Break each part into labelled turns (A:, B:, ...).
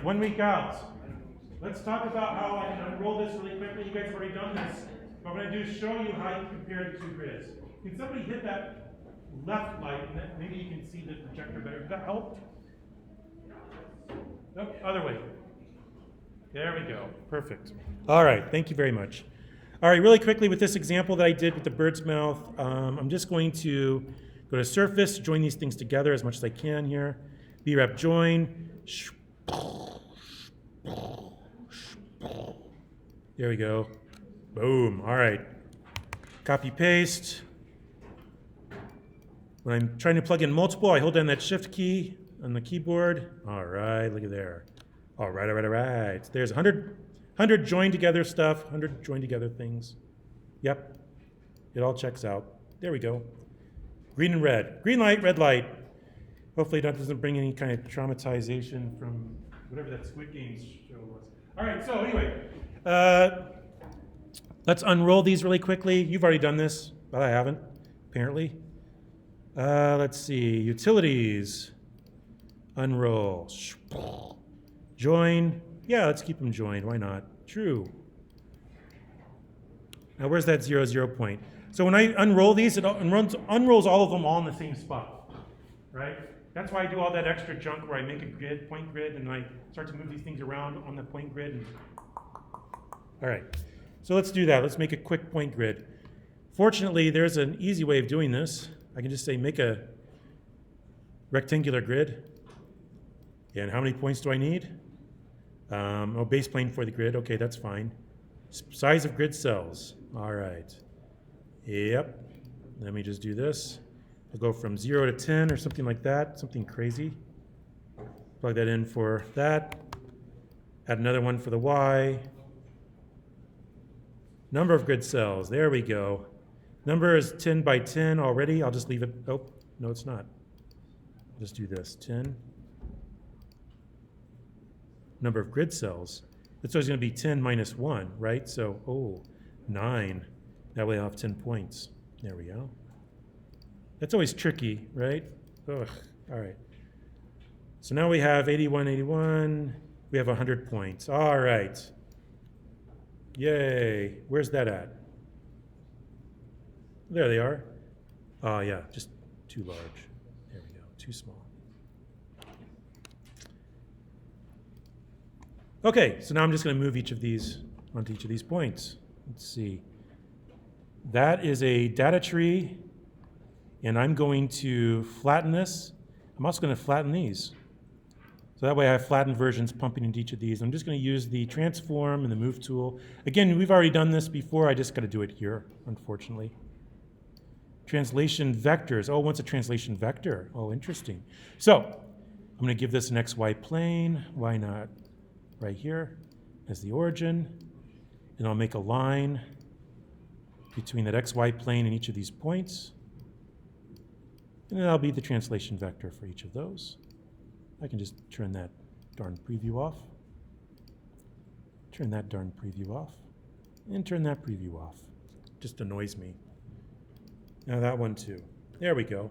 A: 1 week out. Let's talk about how I can unroll this really quickly. You guys have already done this. What I'm going to do is show you how you compare the two grids. Can somebody hit that left light, and then maybe you can see the projector better? Does that help? Nope, other way. There we go. Perfect. All right, thank you very much. All right, really quickly with this example that I did with the bird's mouth, I'm just going to go to surface, join these things together as much as I can here. Brep join. There we go. Boom. All right. Copy paste. When I'm trying to plug in multiple, I hold down that shift key on the keyboard. All right, look at there. All right, all right, all right. There's 100 joined together stuff, 100 joined together things. Yep, it all checks out. There we go. Green and red. Green light, red light. Hopefully that doesn't bring any kind of traumatization from whatever that Squid Games show was. All right, so anyway, let's unroll these really quickly. You've already done this, but I haven't, apparently. Let's see, utilities, unroll, join. Yeah, let's keep them joined, why not? True. Now where's that 0, 0 point? So when I unroll these, it unrolls all of them all in the same spot, right? That's why I do all that extra junk where I make a grid, point grid, and I start to move these things around on the point grid. All right, so let's do that. Let's make a quick point grid. Fortunately, there's an easy way of doing this. I can just say make a rectangular grid. And how many points do I need? Base plane for the grid. Okay, that's fine. Size of grid cells. All right. Yep. Let me just do this. I'll go from 0 to 10 or something like that, something crazy. Plug that in for that. Add another one for the Y. Number of grid cells. There we go. Number is 10 by 10 already. I'll just leave it. Oh, no, it's not. I'll just do this. 10. Number of grid cells. It's always going to be 10 minus 1, right? So, 9. That way I'll have 10 points. There we go. That's always tricky, right? Ugh. All right. So now we have 81, 81. We have 100 points. All right. Yay. Where's that at? There they are. Oh, yeah, just too large. There we go, too small. Okay, so now I'm just going to move each of these onto each of these points. Let's see. That is a data tree, and I'm going to flatten this. I'm also going to flatten these. So that way I have flattened versions pumping into each of these. I'm just going to use the transform and the move tool. Again, we've already done this before. I just got to do it here, unfortunately. Translation vectors. Oh, what's a translation vector? Oh, interesting. So I'm going to give this an XY plane. Why not? Right here as the origin. And I'll make a line between that XY plane and each of these points. And then that'll be the translation vector for each of those. I can just turn that darn preview off. Turn that darn preview off. And turn that preview off. Just annoys me. Now that one too. There we go.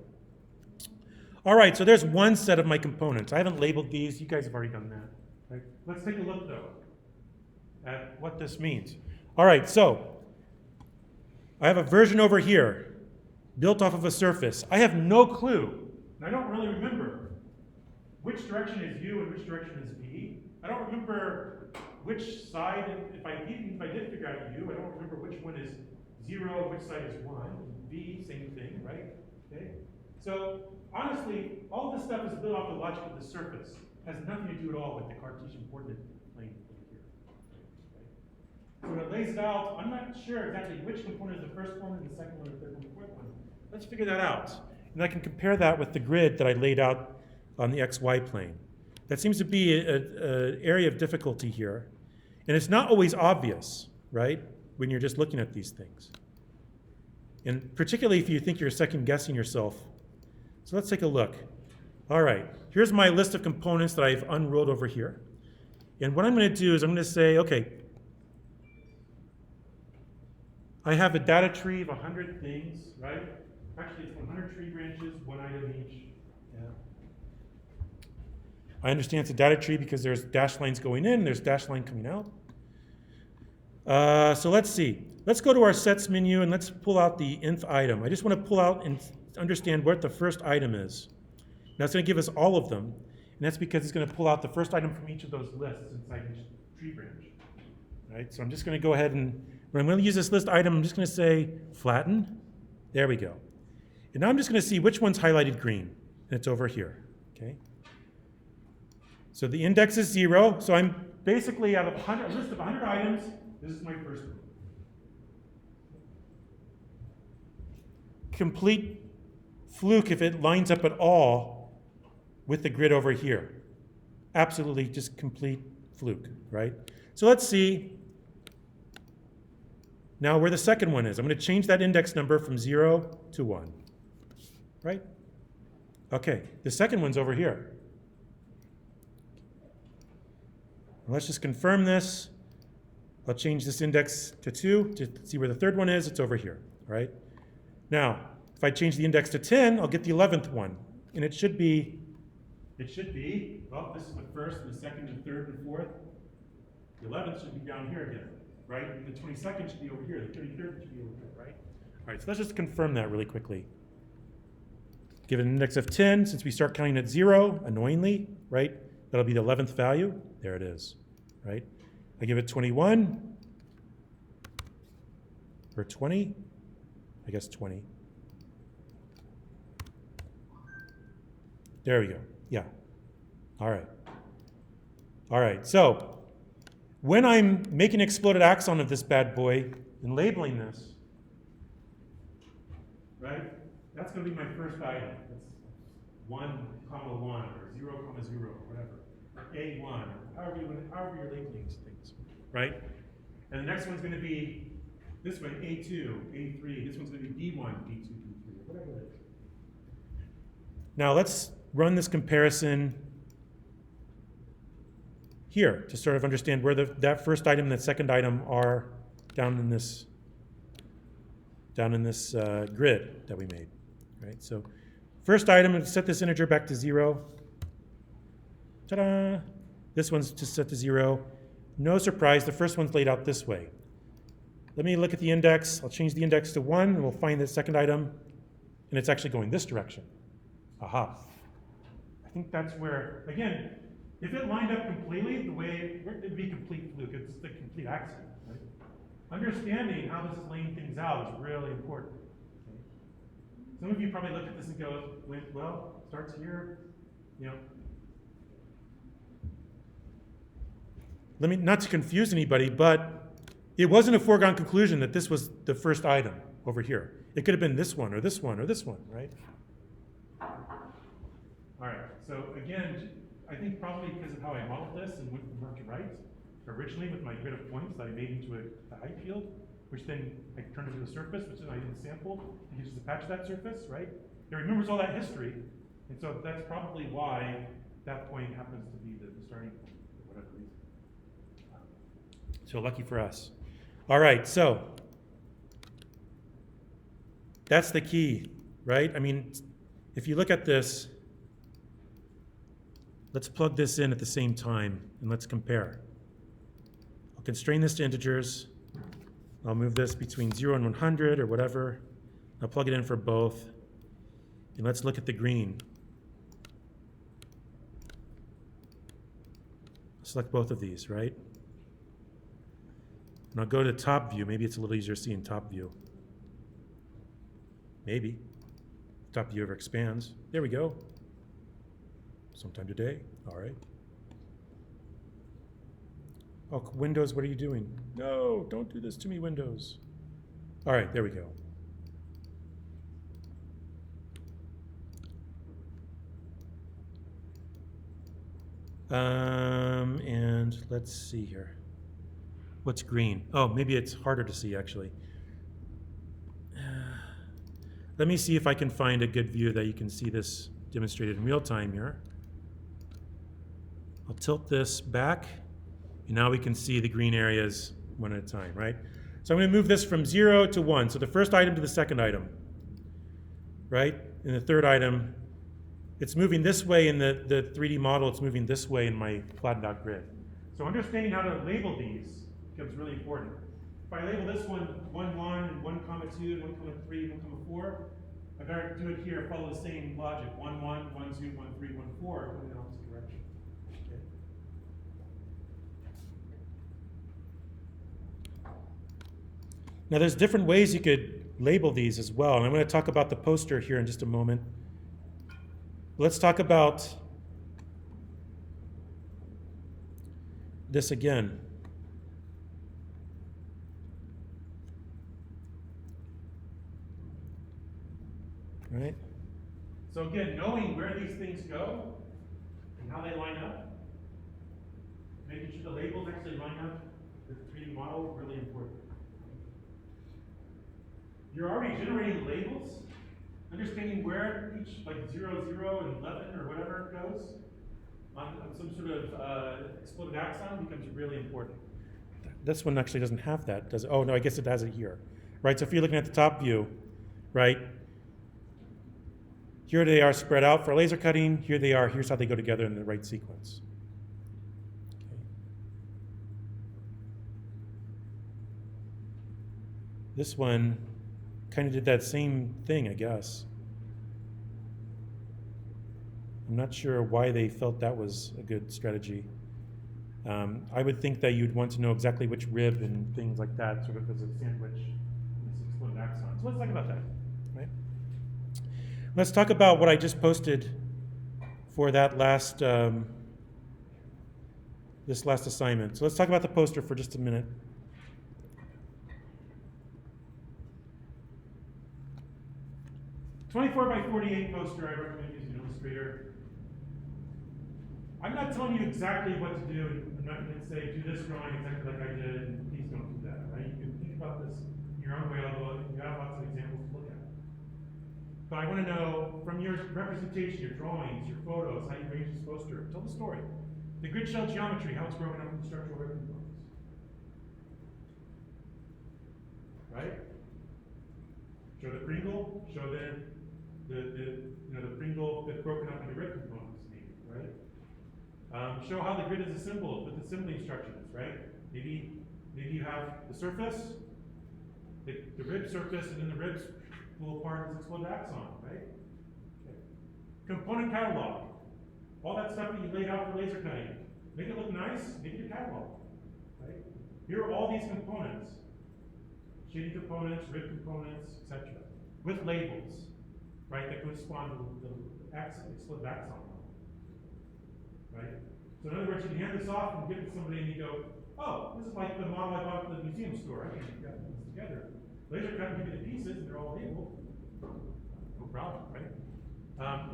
A: All right, so there's one set of my components. I haven't labeled these. You guys have already done that. Right? Let's take a look, though, at what this means. All right, so I have a version over here built off of a surface. I have no clue, and I don't really remember which direction is U and which direction is V. I don't remember which side, if I did figure out U, I don't remember which one is 0, which side is 1. V, same thing, right? Okay. So honestly, all this stuff is built off the logic of the surface. It has nothing to do at all with the Cartesian coordinate plane over here. Okay. So when it lays it out, I'm not sure exactly which component is the first one and the second one, the third one, the fourth one. Let's figure that out. And I can compare that with the grid that I laid out on the XY plane. That seems to be an area of difficulty here. And it's not always obvious, right, when you're just looking at these things. And particularly if you think you're second guessing yourself. So let's take a look. All right, here's my list of components that I've unrolled over here. And what I'm going to do is I'm going to say, okay, I have a data tree of 100 things, right? Actually, it's 100 tree branches, one item each. Yeah. I understand it's a data tree because there's dashed lines going in, there's dashed line coming out. So let's see. Let's go to our sets menu and let's pull out the nth item. I just want to pull out and understand what the first item is. Now it's going to give us all of them, and that's because it's going to pull out the first item from each of those lists inside each tree branch. Right? So I'm just going to go ahead and, when I'm going to use this list item, I'm just going to say flatten. There we go. And now I'm just going to see which one's highlighted green, and it's over here. Okay. So the index is 0, so I'm basically out of a list of 100 items, this is my first one. Complete fluke if it lines up at all with the grid over here. Absolutely just complete fluke, right? So let's see now where the second one is. I'm going to change that index number from 0 to 1, right? Okay, the second one's over here. Let's just confirm this. I'll change this index to 2 to see where the third one is. It's over here, right? Now, if I change the index to 10, I'll get the 11th one. And it should be, well, this is the first, and the second, and third, and fourth. The 11th should be down here again, right? And the 22nd should be over here. The 33rd should be over here, right? All right, so let's just confirm that really quickly. Give it an index of 10. Since we start counting at 0, annoyingly, right? That'll be the 11th value. There it is, right? I give it 21, or 20, I guess 20. There we go, yeah. All right. All right, so when I'm making an exploded axon of this bad boy and labeling this, right, that's gonna be my first item. It's 1, 1, or 0, 0, whatever. A1, or however you're labeling these things, right? And the next one's going to be this one, A2, A3. This one's going to be B1, B2, B3, whatever it is. Now let's run this comparison here to sort of understand where that first item and that second item are down in this grid that we made, right? So first item, set this integer back to 0. Ta-da! This one's just set to 0. No surprise, the first one's laid out this way. Let me look at the index. I'll change the index to 1, and we'll find the second item, and it's actually going this direction. Aha. I think that's where, again, if it lined up completely the way it'd be complete fluke. It's the complete accident, right? Understanding how this is laying things out is really important. Okay? Some of you probably look at this and go, well, starts here, you know. Let me, not to confuse anybody, but it wasn't a foregone conclusion that this was the first item over here. It could have been this one, or this one, or this one, right? All right, so again, I think probably because of how I modeled this and went from left to right, originally with my grid of points that I made into a height field, which then I turned into a surface, which then I didn't sample, and just patch that surface, right? It remembers all that history, and so that's probably why that point happens to be the starting point, for whatever reason. So lucky for us. All right, so that's the key, right? I mean, if you look at this, let's plug this in at the same time and let's compare. I'll constrain this to integers. I'll move this between 0 and 100 or whatever. I'll plug it in for both. And let's look at the green. Select both of these, right? And I'll go to top view. Maybe it's a little easier to see in top view. Maybe. Top view ever expands. There we go. Sometime today. All right. Oh, Windows, what are you doing? No, don't do this to me, Windows. All right, there we go. And let's see here. What's green? Oh, maybe it's harder to see, actually. Let me see if I can find a good view that you can see this demonstrated in real time here. I'll tilt this back, and now we can see the green areas one at a time, right? So I'm going to move this from 0 to 1. So the first item to the second item, right? And the third item It's moving this way in the 3D model, it's moving this way in my flattened out grid. So understanding how to label these becomes really important. If I label this one 1, 1, and 1, 2, and 1, 3, 1, 4, I gotta do it here, follow the same logic. 1, 1, 1, 2, 1, 3, 1, 4, going in the opposite direction. Okay. Now there's different ways you could label these as well, and I'm going to talk about the poster here in just a moment. Let's talk about this again. Right? So again, knowing where these things go and how they line up, making sure the labels actually line up with the 3D model is really important. You're already generating labels. Understanding where each, like 0, 0, and 11, or whatever it goes, on some sort of exploded axon becomes really important. This one actually doesn't have that, does it? Oh, no, I guess it has it here. Right, so if you're looking at the top view, right, here they are spread out for laser cutting, here they are, here's how they go together in the right sequence. Okay. This one kind of did that same thing, I guess. I'm not sure why they felt that was a good strategy. I would think that you'd want to know exactly which rib and things like that, sort of as a sandwich in this exploded axon. So let's talk about that, right? Let's talk about what I just posted for that last, this last assignment. So let's talk about the poster for just a minute. (24×48) poster, I recommend using Illustrator. I'm not telling you exactly what to do. I'm not going to say, do this drawing exactly like I did, and please don't do that, right? You can think about this in your own way, although you have lots of examples to look at. But I want to know, from your representation, your drawings, your photos, how you arrange this poster, tell the story. The grid shell geometry, how it's broken up into structural rib components. Right? Show the Pringle, show the Pringle that's broken up into rib components, maybe, right? Show how the grid is assembled with assembly instructions, right? Maybe you have the surface, the rib surface, and then the ribs pull apart as exploded axon, right? Okay. Component catalog. All that stuff that you laid out for laser cutting. Make it look nice, make it a catalog, right? Here are all these components. Shading components, rib components, etc. With labels, right, that correspond to the exploded axon model, right? So in other words, you can hand this off and give it to somebody and you go, oh, this is like the model I bought at the museum store. I can put this together. Laser cut and give you the pieces, and they're all labeled. No problem, right?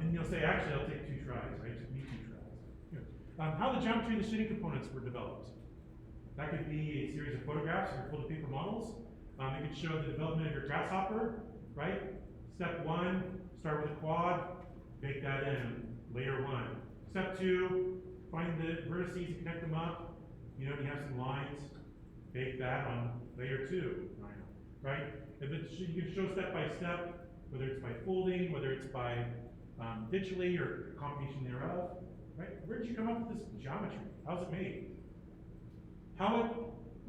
A: And you'll say, actually, I'll take 2 tries, right? It took me 2 tries. Yeah. How the geometry and the shading components were developed. That could be a series of photographs or full paper models. It could show the development of your grasshopper, right? Step 1, start with a quad, bake that in, layer 1. Step 2, find the vertices and connect them up. You have some lines, bake that on layer 2, right? You can show step by step, whether it's by folding, whether it's by digitally or a combination thereof, right? Where did you come up with this geometry? How's it made? How it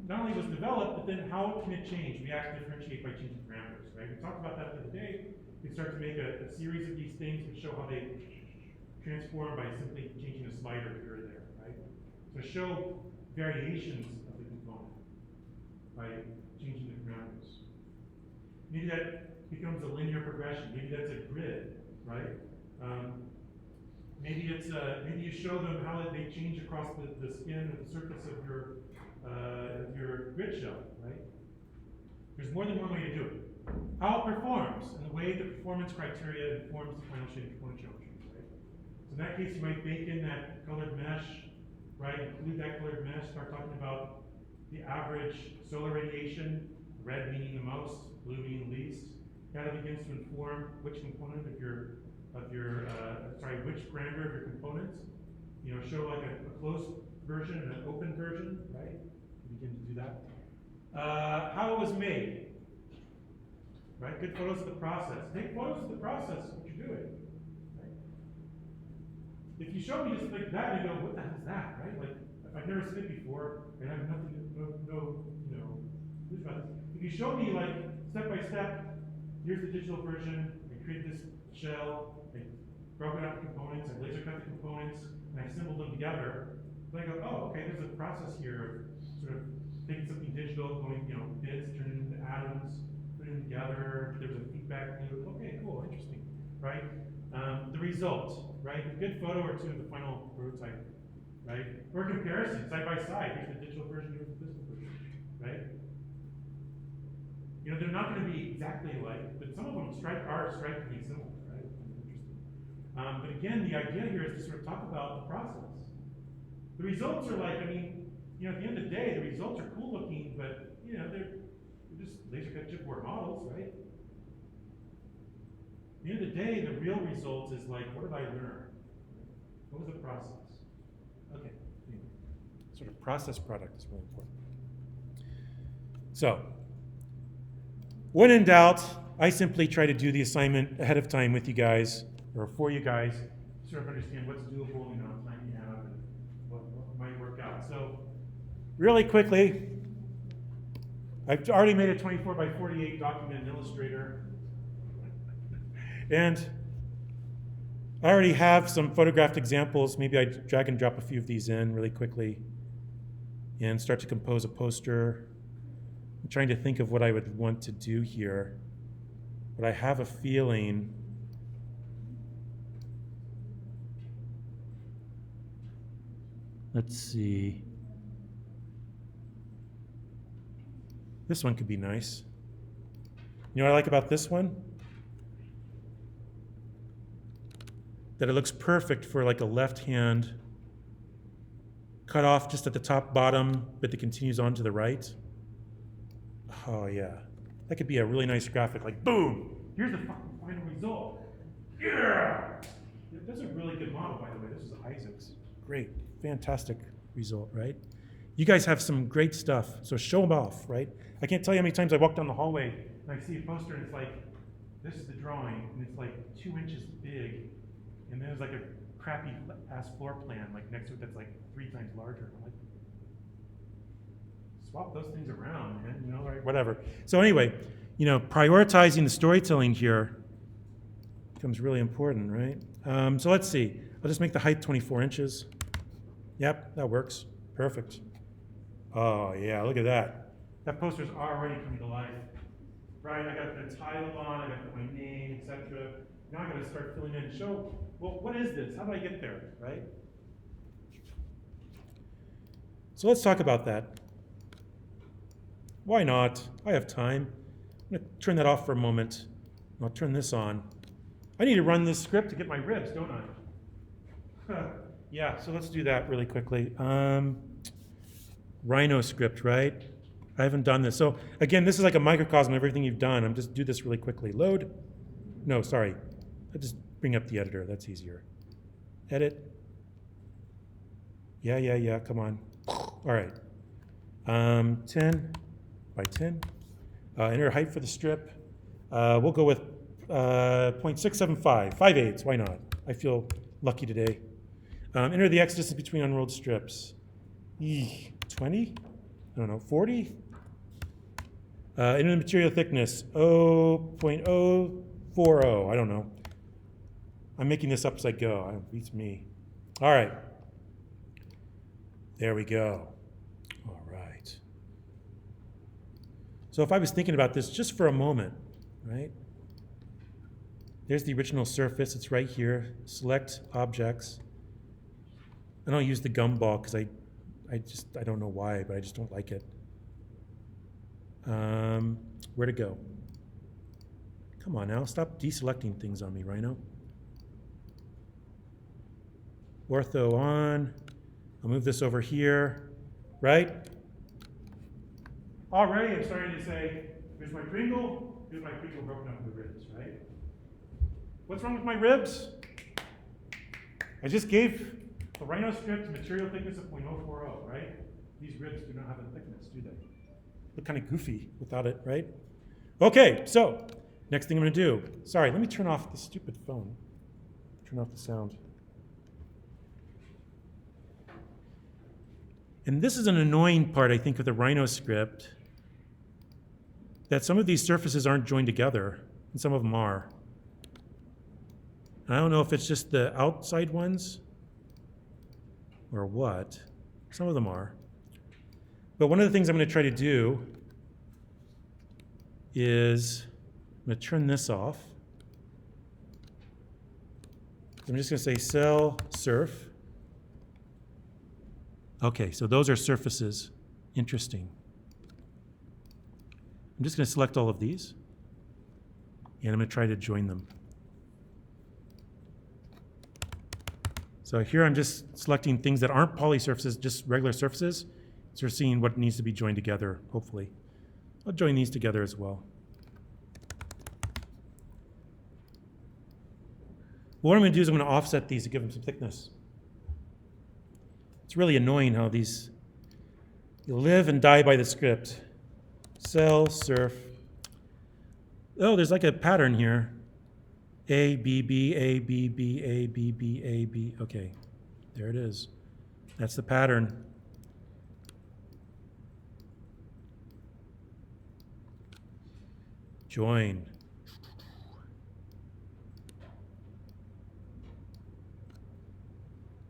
A: not only was developed, but then how can it change, react, differentiate by changing parameters, right? We talked about that the other day. You can start to make a series of these things and show how they transform by simply changing a slider here or there, right? So show variations of the component by changing the parameters. Maybe that becomes a linear progression. Maybe that's a grid, right? Maybe you show them how they change across the skin or the surface of your grid shell, right? There's more than one way to do it. How it performs, and the way the performance criteria informs the final shading component geometry, right? So in that case, you might bake in that colored mesh, right? Include that colored mesh, start talking about the average solar radiation, red meaning the most, blue meaning the least. That begins to inform which component which parameter of your components. Show like a closed version and an open version, right? Begin to do that. How it was made, right? Good photos of the process. Take photos of the process, what you're doing, right? if you show me just like that, I go, what the hell is that, right? Like, if I've never seen it before, and I have nothing, no, news about this. If you show me like step by step, here's the digital version. I create this shell. I broke it up into components. I laser cut the components, and I assembled them together. Then I go, oh, okay. There's a process here of sort of taking something digital, going, bits, turning it into atoms, putting them together. There's a feedback loop. Okay, cool, interesting, right? The result, right? A good photo or two of the final prototype, right? Or comparison, side by side. Here's the digital version, here's the physical version, right? They're not going to be exactly alike, but some of them are strikingly similar, right? Interesting. But again, the idea here is to sort of talk about the process. The results are like, at the end of the day, the results are cool looking, but they're just laser cut chipboard models, right? At the end of the day, the real result is like, what did I learn? What was the process? Okay. Sort of process product is really important. So, when in doubt, I simply try to do the assignment ahead of time with you guys, or for you guys, sort of understand what's doable, time you have, and what might work out. So, really quickly, I've already made a 24 by 48 document in Illustrator. And I already have some photographed examples. Maybe I drag and drop a few of these in really quickly and start to compose a poster. I'm trying to think of what I would want to do here, but I have a feeling let's see. This one could be nice. You know what I like about this one? That it looks perfect for like a left hand cut off just at the top bottom, but it continues on to the right. Oh yeah, that could be a really nice graphic, like boom, here's the final result. Yeah! That's a really good model, by the way. This is Isaac's. Great, fantastic result, right? You guys have some great stuff, so show them off, right? I can't tell you how many times I walk down the hallway and I see a poster and it's like, this is the drawing, and it's like 2 inches big, and then there's like a crappy ass floor plan like next to it that's like 3 times larger. I'm like, swap those things around, man, right? Whatever. So anyway, prioritizing the storytelling here becomes really important, right? So let's see. I'll just make the height 24 inches. Yep, that works. Perfect. Oh yeah, look at that. That poster's already coming to life. Right, I got the title on, I got to put my name, etc. Now I got to start filling in. Show, well, what is this? How do I get there, right? So let's talk about that. Why not? I have time. I'm going to turn that off for a moment. I'll turn this on. I need to run this script to get my ribs, don't I? Yeah, so let's do that really quickly. Rhino script, right? I haven't done this. So again, this is like a microcosm of everything you've done. I'm just do this really quickly. Load. No, sorry. I'll just bring up the editor. That's easier. Edit. Yeah. Come on. All right. 10 by 10. Enter height for the strip. We'll go with 0.675. 5/8. Why not? I feel lucky today. Enter the x distance between unrolled strips. 20? I don't know. 40? Enter the material thickness. 0.040. I don't know. I'm making this up as I go. It beats me. All right. There we go. All right. So if I was thinking about this just for a moment, right? There's the original surface. It's right here. Select objects. I don't use the gumball because I don't know why, but I just don't like it. Where to go? Come on now, stop deselecting things on me, Rhino. Ortho on. I'll move this over here, right? Already I'm starting to say, here's my Pringle broken up into ribs, right? What's wrong with my ribs? I just gave the Rhino script material thickness of 0.040, right? These ribs do not have a thickness, do they? Look kind of goofy without it, right? Okay, so next thing I'm going to do. Sorry, let me turn off the stupid phone. Turn off the sound. And this is an annoying part, I think, of the Rhino script, that some of these surfaces aren't joined together, and some of them are. And I don't know if it's just the outside ones or what. Some of them are. But one of the things I'm going to try to do is I'm going to turn this off. I'm just going to say cell surf. Okay, so those are surfaces. Interesting. I'm just going to select all of these, and I'm going to try to join them. So here I'm just selecting things that aren't poly surfaces, just regular surfaces. So we're seeing what needs to be joined together, hopefully. I'll join these together as well. What I'm going to do is I'm going to offset these to give them some thickness. It's really annoying how these, you live and die by the script. Cell, surf. Oh, there's like a pattern here. A, B, B, A, B, B, A, B, B, A, B. Okay, there it is. That's the pattern. Join.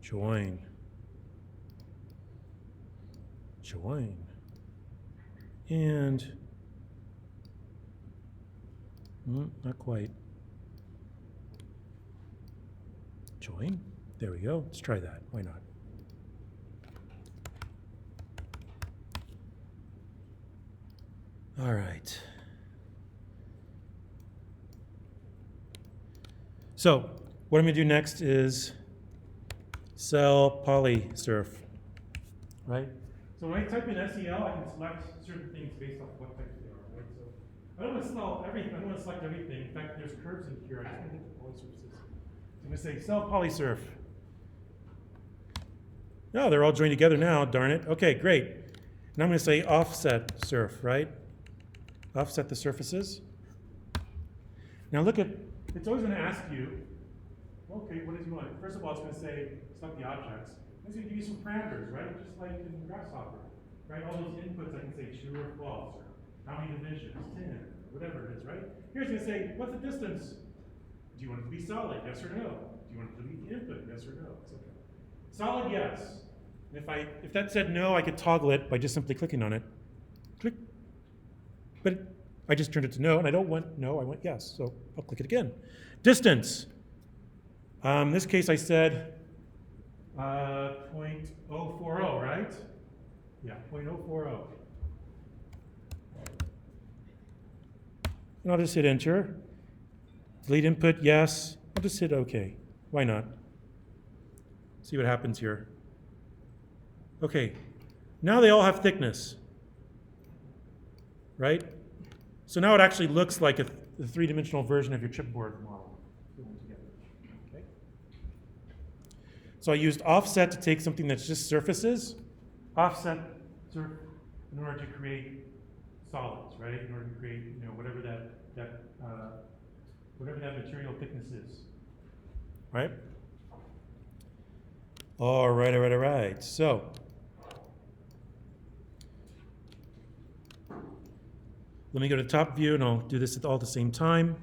A: Join. Join. And not quite. Join. There we go. Let's try that. Why not? All right. So what I'm going to do next is cell poly surf, right? So when I type in SEL, I can select certain things based off what type they are, right? So I don't want to select everything. I don't want to select everything. In fact, there's curves in here. I just want to hit the poly surfaces. So I'm going to say cell poly surf. No, they're all joined together now. Darn it. Okay, great. Now I'm going to say offset surf, right? Offset the surfaces. Now look at. It's always going to ask you, okay, what does you want? First of all, it's going to say, select the objects. It's going to give you some parameters, right? Just like in Grasshopper, right? All those inputs, I can say true or false, or how many divisions, 10, or whatever it is, right? Here it's going to say, what's the distance? Do you want it to be solid, yes or no? Do you want it to be input, yes or no? It's okay. Solid, yes. And if that said no, I could toggle it by just simply clicking on it. Click. But I just turned it to no, and I don't want no, I want yes. So I'll click it again. Distance. In this case, I said 0.040, right? Yeah, 0.040. And I'll just hit enter. Delete input, yes. I'll just hit OK. Why not? See what happens here. Okay, now they all have thickness, right? So now it actually looks like a three-dimensional version of your chipboard model. Okay. So I used offset to take something that's just surfaces, offset in order to create solids, right? In order to create, whatever that material thickness is, right? All right. So let me go to top view, and I'll do this all at the same time.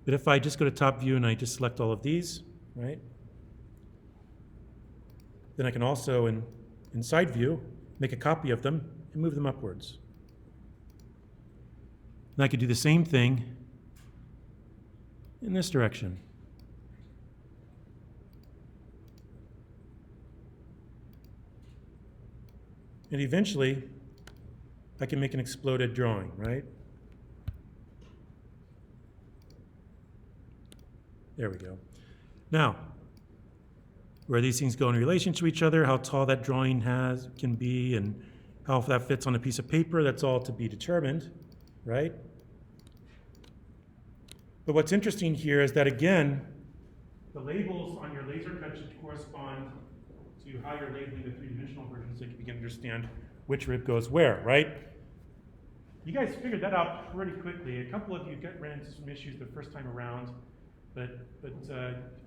A: But if I just go to top view and I just select all of these, right? Then I can also, in side view, make a copy of them and move them upwards. And I could do the same thing in this direction. And eventually, I can make an exploded drawing, right? There we go. Now, where these things go in relation to each other, how tall that drawing can be, and how that fits on a piece of paper, that's all to be determined, right? But what's interesting here is that, again, the labels on your laser cut should correspond to how you're labeling the three-dimensional version so you can begin to understand which rib goes where, right? You guys figured that out pretty quickly. A couple of you ran into some issues the first time around, but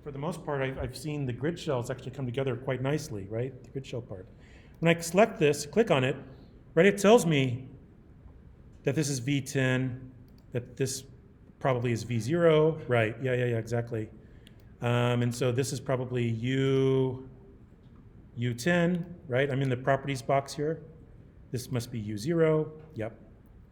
A: for the most part, I've seen the grid shells actually come together quite nicely, right? The grid shell part. When I select this, click on it, right, it tells me that this is V10, that this probably is V0, right, yeah, exactly. And so this is probably U10, right? I'm in the properties box here. This must be U0, yep,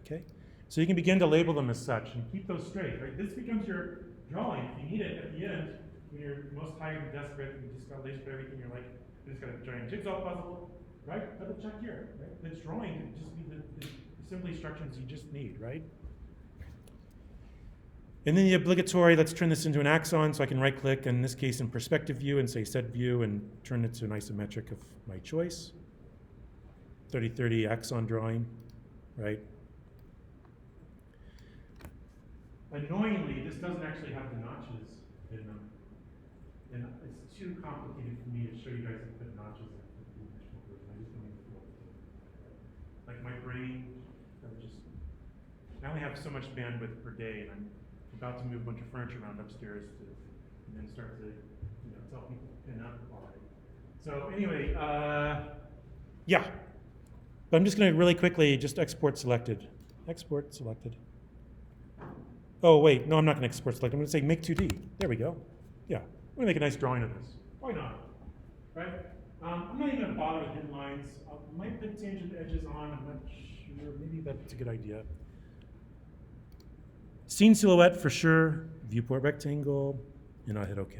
A: okay. So you can begin to label them as such and keep those straight, right? This becomes your drawing. If you need it at the end, when you're most tired and desperate, and you just got laser everything, you're like, you just got a giant jigsaw puzzle, right? Double check here, right? This drawing can just be the assembly instructions you just need, right? And then the obligatory, let's turn this into an axon, so I can right click, in this case in perspective view, and say set view, and turn it to an isometric of my choice. 30-30 axon drawing, right? Annoyingly, this doesn't actually have the notches in them. And it's too complicated for me to show you guys how to put notches in the two-dimensional version. I just don't even feel like it. Like my brain, I only have so much bandwidth per day, and I'm about to move a bunch of furniture around upstairs and then start to tell people to pin up already. So anyway, yeah. But I'm just going to really quickly just export selected. Export selected. Oh, wait, no, I'm not going to export select. I'm going to say make 2D. There we go. Yeah, I'm going to make a nice drawing of this. Why not? Right? I'm not even going to bother with hidden lines. I might put tangent edges on. I'm not sure. Maybe that's a good idea. Scene silhouette for sure. Viewport rectangle. And I'll hit OK.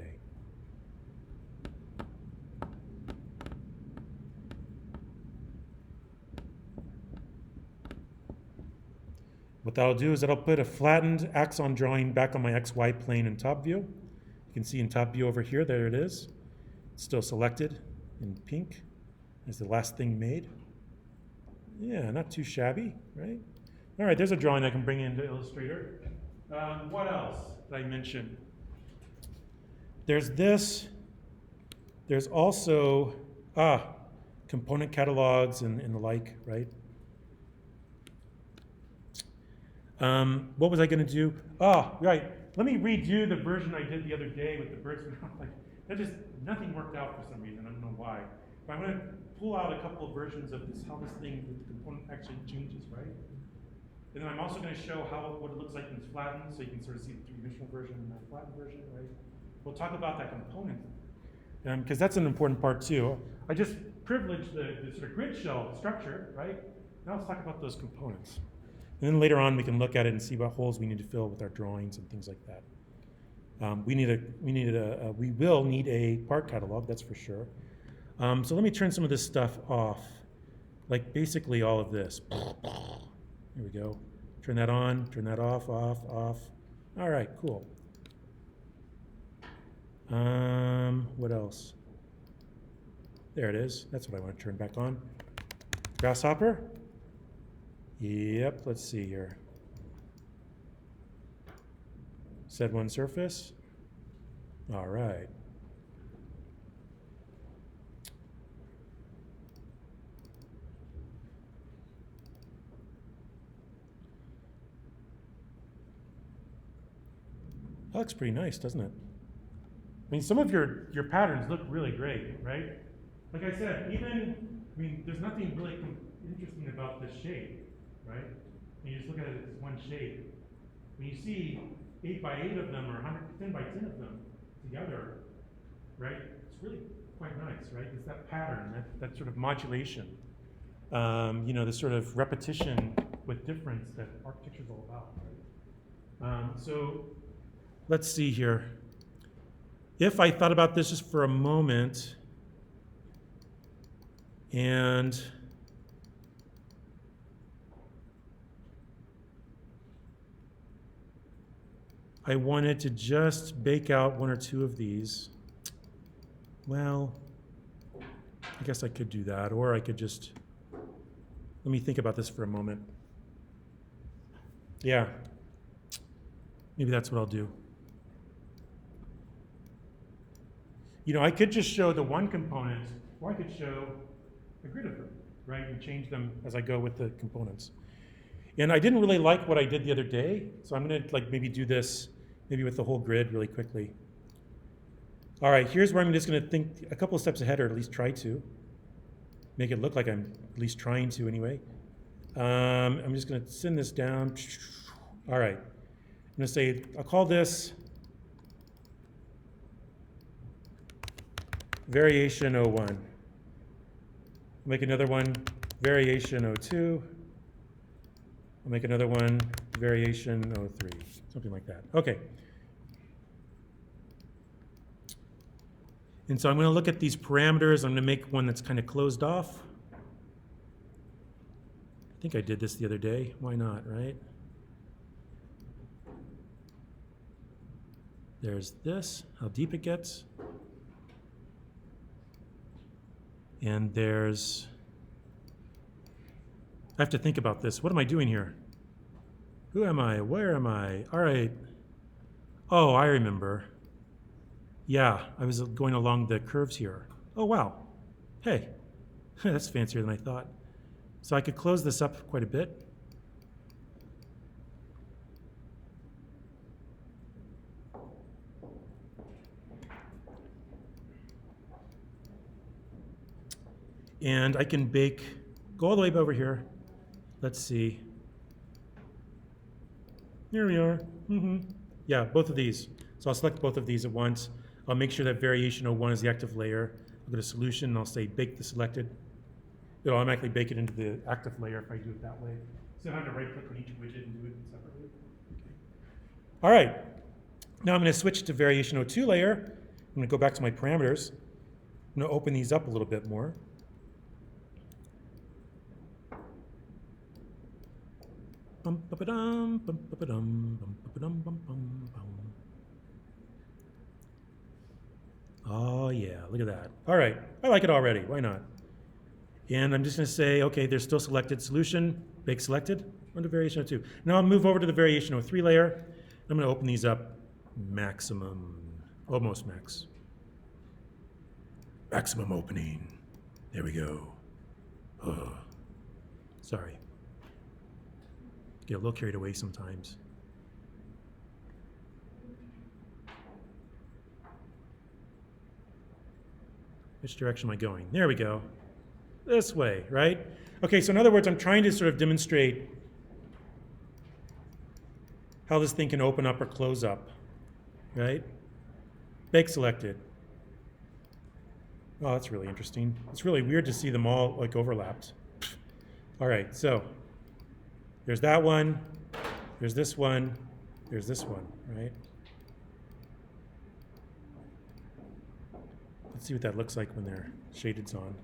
A: What that'll do is that'll put a flattened axon drawing back on my XY plane in top view. You can see in top view over here, there it is. It's still selected in pink as the last thing made. Yeah, not too shabby, right? All right, there's a drawing I can bring into Illustrator. What else did I mention? There's this. There's also component catalogs and the like, right? What was I going to do? Right. Let me redo the version I did the other day with the birds. Like, that just, nothing worked out for some reason. I don't know why. But I'm going to pull out a couple of versions of this, how this thing with the component actually changes, right? And then I'm also going to show what it looks like when it's flattened, so you can sort of see the three-dimensional version and that flattened version, right? We'll talk about that component, because that's an important part too. I just privileged the sort of grid shell structure, right? Now let's talk about those components. And then later on, we can look at it and see what holes we need to fill with our drawings and things like that. We will need a part catalog, that's for sure. So let me turn some of this stuff off, like basically all of this. Here we go. Turn that on, turn that off, off, off. All right, cool. What else? There it is. That's what I want to turn back on. Grasshopper. Yep, let's see here. Set one surface. All right. That looks pretty nice, doesn't it? I mean, some of your patterns look really great, right? Like I said, there's nothing really interesting about this shape, right? When you just look at it as one shape. When you see 8 by 8 of them or 10 by 10 of them together, right? It's really quite nice, right? It's that pattern, that sort of modulation, this sort of repetition with difference that architecture is all about, right? So let's see here. If I thought about this just for a moment, and I wanted to just bake out one or two of these, well, I guess I could do that, or I could just, let me think about this for a moment. Yeah, maybe that's what I'll do. I could just show the one component, or I could show a grid of them, right, and change them as I go with the components. And I didn't really like what I did the other day, so I'm going to maybe do this, maybe with the whole grid really quickly. All right, here's where I'm just going to think a couple of steps ahead, or at least try to. make it look like I'm at least trying to anyway. I'm just going to send this down. All right. I'm going to say, I'll call this variation 01. I'll make another one, variation 02. I'll make another one, variation 03, something like that. Okay. And so I'm going to look at these parameters. I'm going to make one that's kind of closed off. I think I did this the other day. Why not, right? There's this, how deep it gets. And there's, I have to think about this. What am I doing here? Who am I? Where am I? All right. Oh, I remember. Yeah, I was going along the curves here. Oh, wow. Hey, that's fancier than I thought. So I could close this up quite a bit. And I can bake, go all the way over here. Let's see. Here we are. Yeah, both of these. So I'll select both of these at once. I'll make sure that variation 01 is the active layer. I'll go to solution and I'll say bake the selected. It'll automatically bake it into the active layer if I do it that way. So I have to right click on each widget and do it separately. Okay. All right. Now I'm going to switch to variation 02 layer. I'm going to go back to my parameters. I'm going to open these up a little bit more. Oh yeah, look at that. All right, I like it already, why not? And I'm just gonna say, okay, there's still selected solution, bake selected, under variation 02. Now I'll move over to the variation 03 layer. I'm gonna open these up maximum, almost max. Maximum opening, there we go. Oh, sorry. Get a little carried away sometimes. Which direction am I going? There we go. This way, right? Okay, so in other words, I'm trying to sort of demonstrate how this thing can open up or close up, right? Bake selected. Oh, that's really interesting. It's really weird to see them all like overlapped. All right, so there's that one, there's this one, there's this one, right? Let's see what that looks like when their shaded's on.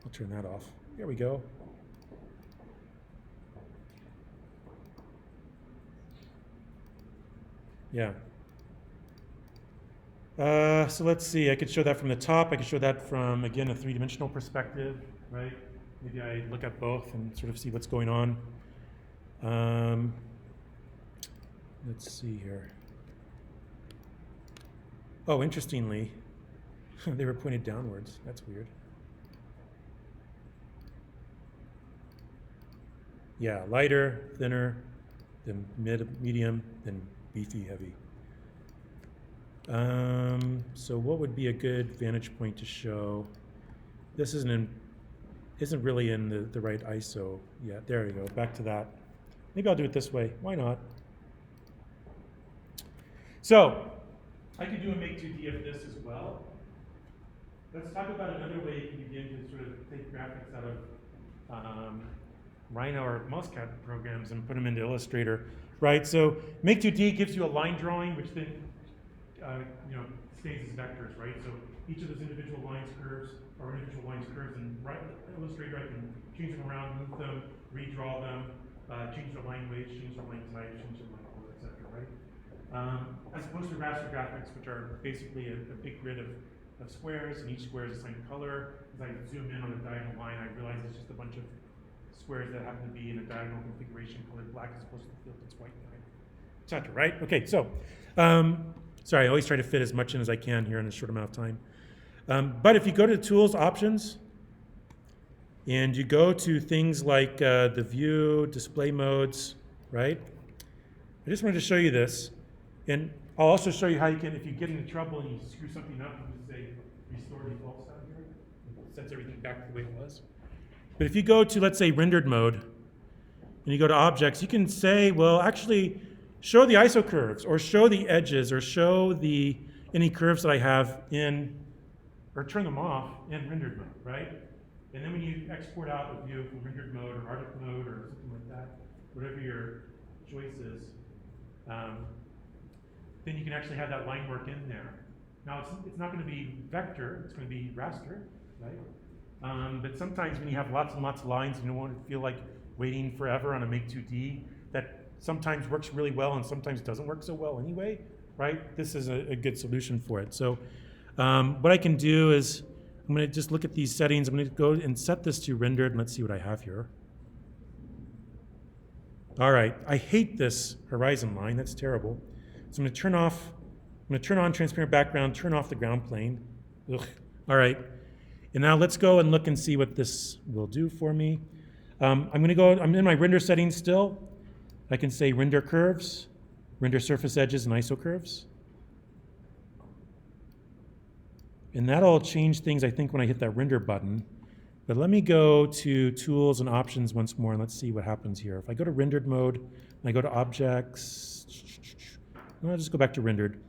A: I'll turn that off. There we go. Yeah. So let's see, I could show that from the top. I could show that from, again, a three-dimensional perspective, right? Maybe I look at both and sort of see what's going on. Let's see here. Oh, interestingly, they were pointed downwards. That's weird. Yeah, lighter, thinner, then medium, then beefy, heavy. So what would be a good vantage point to show? This isn't really in the right ISO yet. There we go, back to that. Maybe I'll do it this way, why not? So, I could do a make 2D of this as well. Let's talk about another way you can begin to sort of take graphics out of Rhino or MouseCAD programs and put them into Illustrator, right? So make 2D gives you a line drawing, which then stays as vectors, right? So each of those individual lines, curves, and Illustrator, I can change them around, move them, redraw them, change the line weight, change the line size, change the line color, etc., right? As opposed to raster graphics, which are basically a big grid of squares, and each square is assigned a color. As I zoom in on a diagonal line, I realize it's just a bunch of squares that happen to be in a diagonal configuration colored black as opposed to the field that's white, etc., right? Okay, so, sorry, I always try to fit as much in as I can here in a short amount of time. But if you go to Tools, Options, and you go to things like the View, Display Modes, right? I just wanted to show you this. And I'll also show you how you can, if you get into trouble and you screw something up, you can say Restore Defaults down here. sets everything back to the way it was. But if you go to, let's say, rendered mode, and you go to objects, you can say, well, actually, show the ISO curves, or show the edges, or show any curves that I have in, or turn them off in rendered mode, right? And then when you export out a view from rendered mode or Arctic mode or something like that, whatever your choice is, then you can actually have that line work in there. Now, it's not going to be vector, it's going to be raster, right? But sometimes when you have lots and lots of lines and you don't want to feel like waiting forever on a Make 2D, that sometimes works really well and sometimes doesn't work so well anyway, right? This is a good solution for it. So what I can do is, I'm going to just look at these settings. I'm going to go and set this to rendered, and let's see what I have here. All right, I hate this horizon line. That's terrible. So I'm going to turn on transparent background, turn off the ground plane. Ugh. All right, and now let's go and look and see what this will do for me. I'm in my render settings still. I can say render curves, render surface edges, and ISO curves. And that'll change things, I think, when I hit that render button. But let me go to tools and options once more, and let's see what happens here. If I go to rendered mode, and I go to objects, I'll just go back to rendered.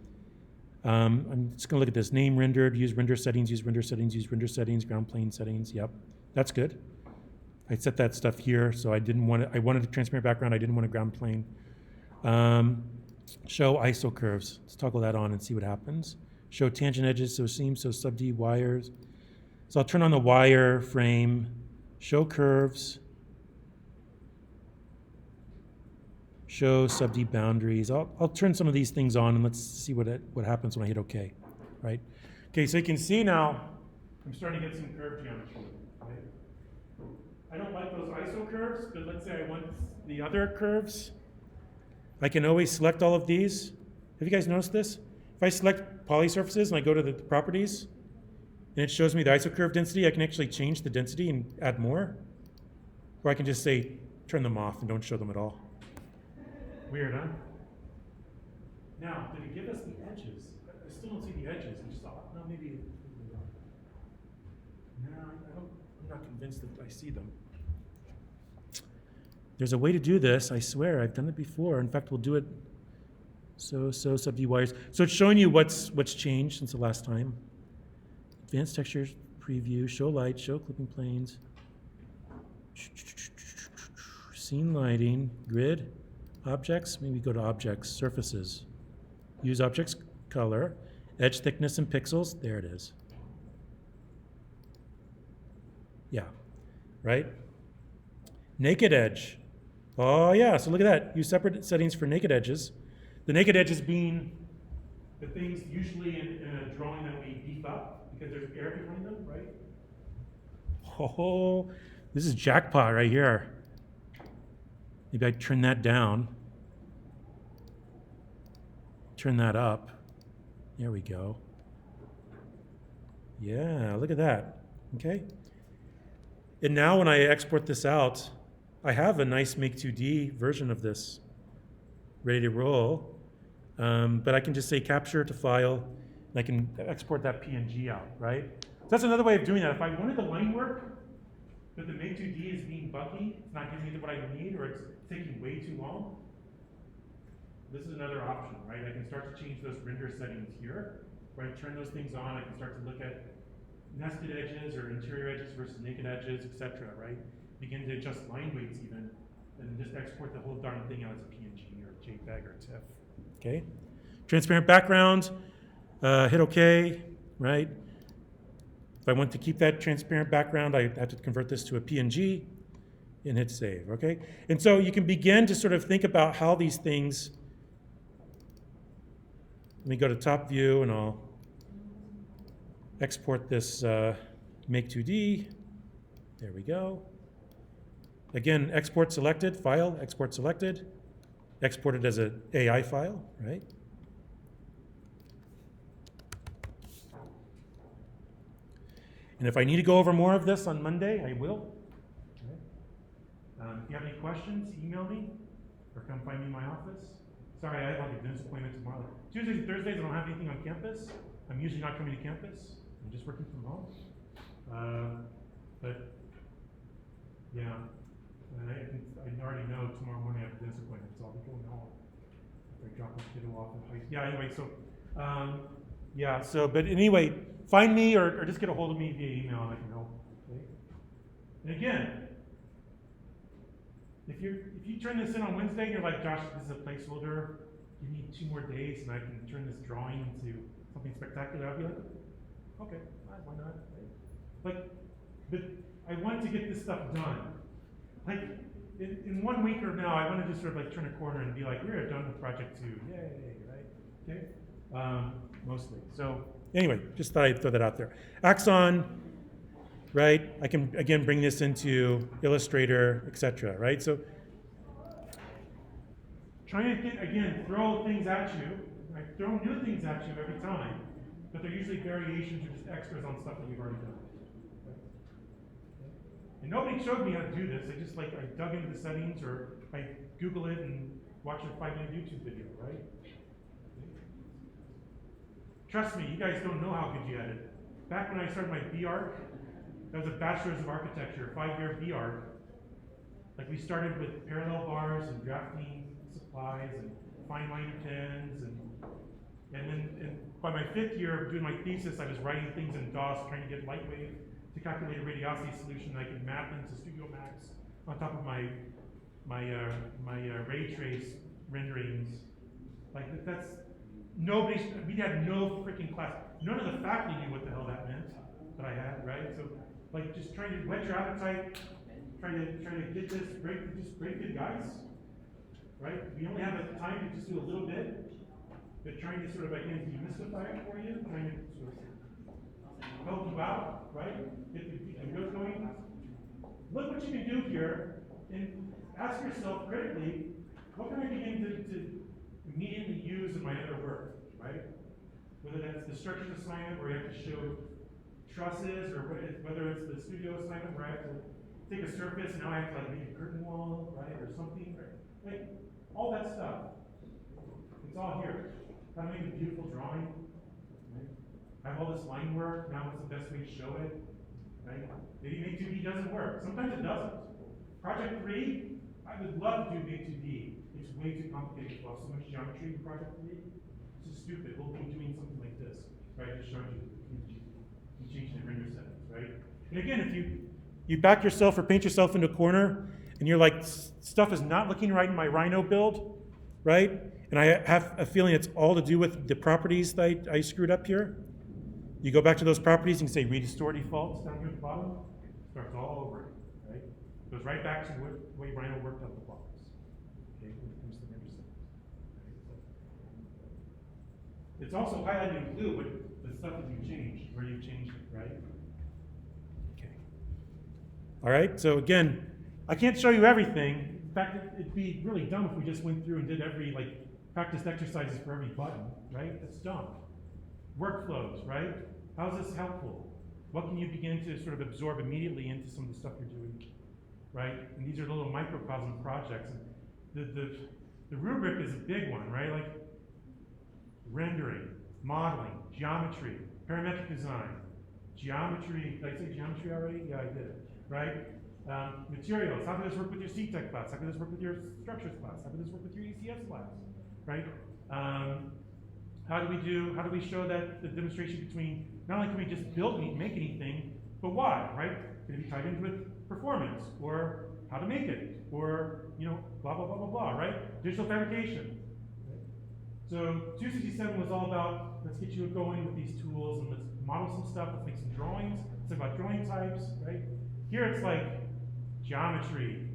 A: I'm just gonna look at this, name rendered, use render settings, use render settings, use render settings, ground plane settings, yep, that's good. I set that stuff here, so I wanted a transparent background, I didn't want a ground plane. Show ISO curves, let's toggle that on and see what happens. Show tangent edges, so seams, so sub D wires. So I'll turn on the wire frame, show curves, show sub D boundaries. I'll turn some of these things on and let's see what happens when I hit OK, right? Okay, so you can see now I'm starting to get some curve geometry, right? I don't like those ISO curves, but let's say I want the other curves. I can always select all of these. Have you guys noticed this? If I select poly surfaces and I go to the properties, and it shows me the ISO curve density, I can actually change the density and add more. Or I can just say, turn them off and don't show them at all. Weird, huh? Now, did it give us the edges? I still don't see the edges. I just thought, no, maybe. No, I'm not convinced that I see them. There's a way to do this, I swear. I've done it before. In fact, we'll do it. So sub D wires. So it's showing you what's changed since the last time. Advanced textures, preview, show light, show clipping planes, scene lighting, grid, objects. Maybe go to objects, surfaces. Use objects color, edge thickness and pixels. There it is. Yeah, right? Naked edge. Oh yeah, so look at that. Use separate settings for naked edges. The naked edges being the things usually in a drawing that we beef up because there's air behind them, right? Oh, this is jackpot right here. Maybe I turn that down. Turn that up. There we go. Yeah, look at that. Okay. And now when I export this out, I have a nice Make 2D version of this ready to roll. But I can just say capture to file, and I can export that PNG out, right? So that's another way of doing that. If I wanted the line work, but the Make 2D is being buggy, it's not giving me what I need, or it's taking way too long, this is another option, right? I can start to change those render settings here, right? Turn those things on. I can start to look at nested edges or interior edges versus naked edges, etc., right? Begin to adjust line weights even, and just export the whole darn thing out as a PNG or JPEG or TIFF. Okay, transparent background, hit OK, right? If I want to keep that transparent background, I have to convert this to a PNG and hit save, okay? And so you can begin to sort of think about how these things, let me go to top view and I'll export this Make 2D. There we go. Again, export selected, file, export selected. Export it as an AI file, right? And if I need to go over more of this on Monday, I will. Okay. If you have any questions, email me or come find me in my office. Sorry, I have like a dentist appointment tomorrow. Tuesdays and Thursdays, I don't have anything on campus. I'm usually not coming to campus. I'm just working from home. But yeah, and I already know tomorrow morning I have a dentist appointment, so I'll be going home after I drop my kiddo off at high school. Yeah, anyway, so yeah, so but anyway, find me or just get a hold of me via email and I can help. Okay? And again, if you turn this in on Wednesday and you're like, Josh, this is a placeholder, give me 2 more days and I can turn this drawing into something spectacular, I'll be like, okay, why not? Like, but I want to get this stuff done. Like, in 1 week or now, I want to just sort of like turn a corner and be like, we're done with project 2, yay, right? Okay, mostly. So anyway, just thought I'd throw that out there. Axon, right? I can again bring this into Illustrator, etc. Right? So trying to again throw things at you. I throw new things at you every time, but they're usually variations or just extras on stuff that you've already done. And nobody showed me how to do this. I just I dug into the settings or I Google it and watch a 5-minute YouTube video, right? Trust me, you guys don't know how good you edit. Back when I started my B-Arc, that was a Bachelor's of Architecture, 5-year B-Arc. Like we started with parallel bars and drafting supplies and fine liner pens and then by my 5th year of doing my thesis, I was writing things in DOS, trying to get Lightwave to calculate a radiosity solution that I could map into Studio Max on top of my ray trace renderings. Like that's we had no freaking class. None of the faculty knew what the hell that meant that I had, right? So like just trying to whet your appetite, trying to get this great good guys, right? We only have the time to just do a little bit, but trying to sort of again demystify it for you, trying to sort of help you out, right? Get the wheels going. Look what you can do here, and ask yourself critically, what can I begin to immediately use in my other work, right? Whether that's the structures assignment where you have to show trusses, or whether it's the studio assignment where I have to take a surface and now I have to make a curtain wall, right, or something, right? Like all that stuff. It's all here. How to make a beautiful drawing. Right? I have all this line work. Now, what's the best way to show it? Right? Maybe Make 2D doesn't work. Sometimes it doesn't. Project 3, I would love to do Make 2D. It's way too complicated. We'll have so much geometry in Project 3. It's just stupid. We'll be doing something like this, right? Just showing you change the render settings, right? And again, if you back yourself or paint yourself into a corner, and you're like, stuff is not looking right in my Rhino build, right? And I have a feeling it's all to do with the properties that I screwed up here. You go back to those properties and say redistore defaults down here at the bottom. Starts all over, right? Goes right back to the way Rhino worked out the blocks. Okay, when it comes to render settings. Right? It's also highlighted in blue with the stuff that you changed, where you've changed it, right? Okay. All right, so again, I can't show you everything. In fact, it'd be really dumb if we just went through and did every practice exercises for every button, right? That's dumb. Workflows, right? How is this helpful? What can you begin to sort of absorb immediately into some of the stuff you're doing, right? And these are little microcosm projects. And the rubric is a big one, right? Like rendering, modeling, geometry, parametric design, geometry. Did I say geometry already? Yeah, I did, right? Materials. How does this work with your CTEC class? How does this work with your structures class? How does this work with your ECS class? Right? How do we show that the demonstration between not only can we just make anything, but why? Right? Can it be tied in with performance or how to make it or blah blah blah blah blah. Right? Digital fabrication. Right? So 267 was all about let's get you going with these tools and let's model some stuff. Let's make some drawings. It's about drawing types. Right? Here it's like geometry.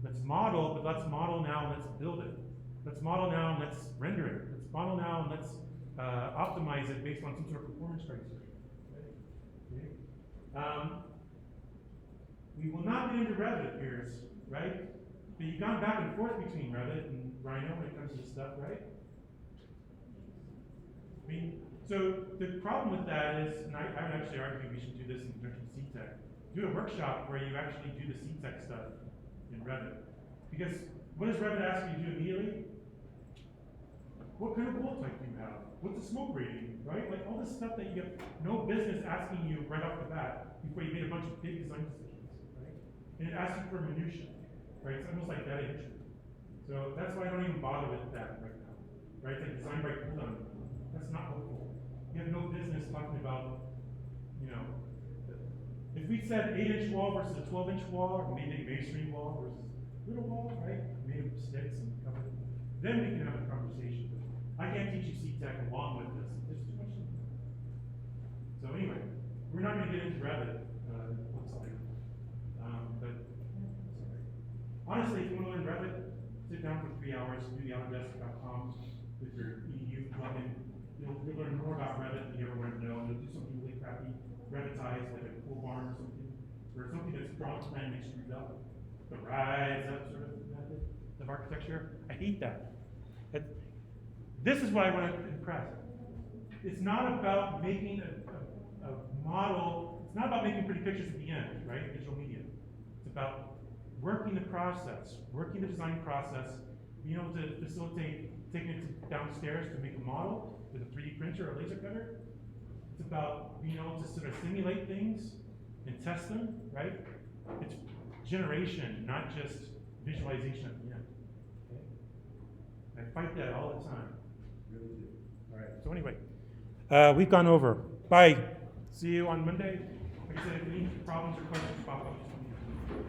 A: Let's model, but let's model now and let's build it. Let's model now and let's render it. Let's model now and let's optimize it based on some sort of performance criteria. Okay. We will not get into Revit, it appears, right? But you've gone back and forth between Revit and Rhino when it comes to this stuff, right? I mean, so the problem with that is, and I would actually argue we should do this in conjunction with CTEC. Do a workshop where you actually do the CTEC stuff in Revit. Because what does Revit ask you to do immediately? What kind of wall type do you have? What's the smoke rating, right? Like all this stuff that you have no business asking you right off the bat before you made a bunch of big design decisions, right? And it asks you for minutia, right? It's almost like data entry. So that's why I don't even bother with that right now, right? It's like design by pull down. That's not helpful. You have no business talking about, you know, if we said 8-inch wall versus a 12-inch wall, or maybe a masonry wall versus little wall, right? Made of sticks and covered, then we can have a conversation. I can't teach you CTEC along with this. There's too much. So anyway, we're not going to get into Revit. Looks like, but sorry. Honestly, if you want to learn Revit, sit down for 3 hours, do the Autodesk.com with your EDU plugin. You'll learn more about Revit than you ever want to know. You'll do something really crappy, Revitize, like a pool barn or something that's drawn plan and extruded up. The rise up sort of method of architecture. I hate that. This is what I want to impress. It's not about making a model, it's not about making pretty pictures at the end, right? Digital media. It's about working the process, working the design process, being able to facilitate taking it downstairs to make a model with a 3D printer or laser cutter. It's about being able to sort of simulate things and test them, right? It's generation, not just visualization at the end. Okay? I fight that all the time. Really do. All right. So anyway, we've gone over. Bye. See you on Monday. Like I said, if any problems or questions pop up, just let me know.